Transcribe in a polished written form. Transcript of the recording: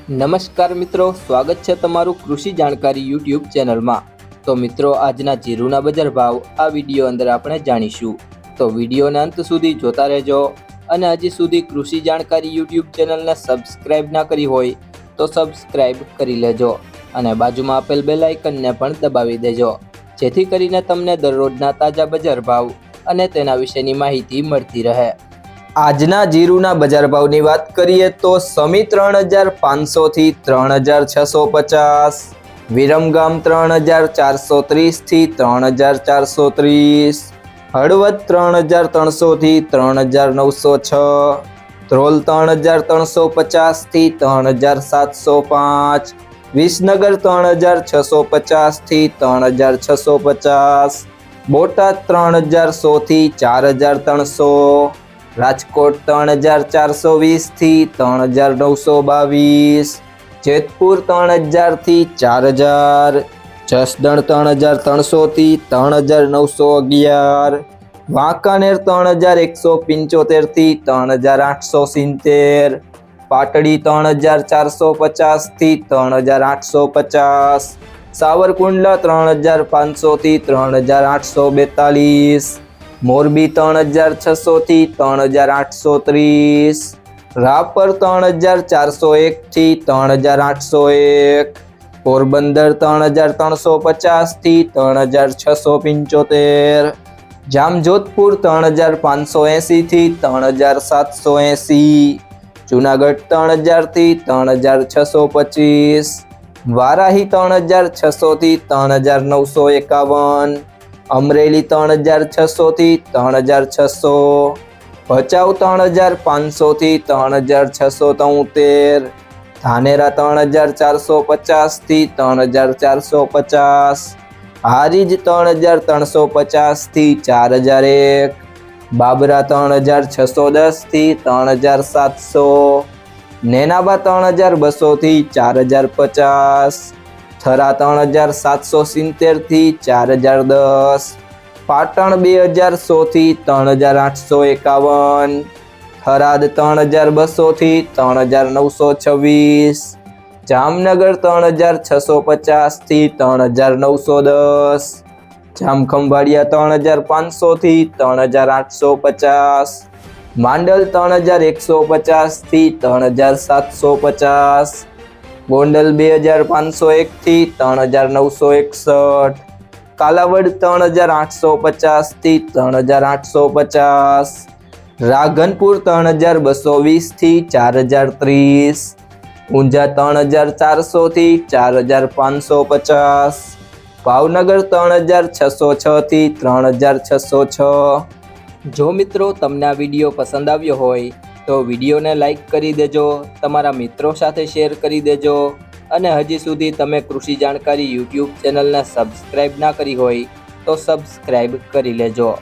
નમસ્કાર મિત્રો, સ્વાગત છે તમારું કૃષિ જાણકારી યુટ્યુબ ચેનલમાં। તો મિત્રો, આજના જીરુના બજાર ભાવ આ વિડીયો અંદર આપણે જાણીશું, તો વિડીયોને અંત સુધી જોતા રહેજો। અને હજી સુધી કૃષિ જાણકારી યુટ્યુબ ચેનલને સબસ્ક્રાઇબ ના કરી હોય તો સબસ્ક્રાઇબ કરી લેજો અને બાજુમાં આપેલ બેલ આઇકનને પણ દબાવી દેજો, જેથી કરીને તમને દરરોજના તાજા બજાર ભાવ અને તેના વિશેની માહિતી મળતી રહે। આજના જીરુના બજાર ભાવની વાત કરીએ તો સમી 3500 થી 3650, વિરમગામ 3430 થી 3430, હળવદ 3300 થી 3906, ધ્રોલ 3350 થી 3705, વિસનગર 3650 થી 3650, બોટાદ 3100 થી 4300, રાજકોટ 3420 થી 3922, જેતપુર 3000 થી 4000, જસદણ 3300 થી 3911, વાંકાનેર 3175 થી 3870, પાટડી 3450 થી 3850, સાવરકુંડલા 3500 થી 3842, મોરબી 3600 થી 3830, રાપર 3401 થી 3801, પોરબંદર 3350 થી 3675, જામજોધપુર 3580 થી 3780, જુનાગઢ 3000 થી 3625, વારાહી 3600 થી 3951, અમરેલી 3600 થી 3600, ભચાઉ 3500 થી 3673, ધાનેરા 3450 થી 3450, હારીજ 3350 થી 4001, બાબરા 3610 થી 3700, નેનાબા 3200 થી 4050, થરા 3770 થી 4010, પાટણ 2100 થી 3851, થરાદ 3200 થી 3926, જામનગર 3650 થી 3910, જામખંભાળિયા 3500 થી 3850, માંડલ 3150 થી 3750, ગોંડલ 2501 થી 3961, કાલાવડ 3850 થી 3850, રાધનપુર 3220 થી 4030, ઊંઝા 3400 થી 4550, ભાવનગર 3606 થી 3606। જો મિત્રો તમને આ વિડીયો પસંદ આવ્યો હોય તો વિડીયોને લાઈક કરી દેજો, તમારા મિત્રો સાથે શેર કરી દેજો અને હજી સુધી તમે કૃષિ જાણકારી યુટ્યુબ ચેનલને સબસ્ક્રાઇબ ના કરી હોય તો સબસ્ક્રાઇબ કરી લેજો।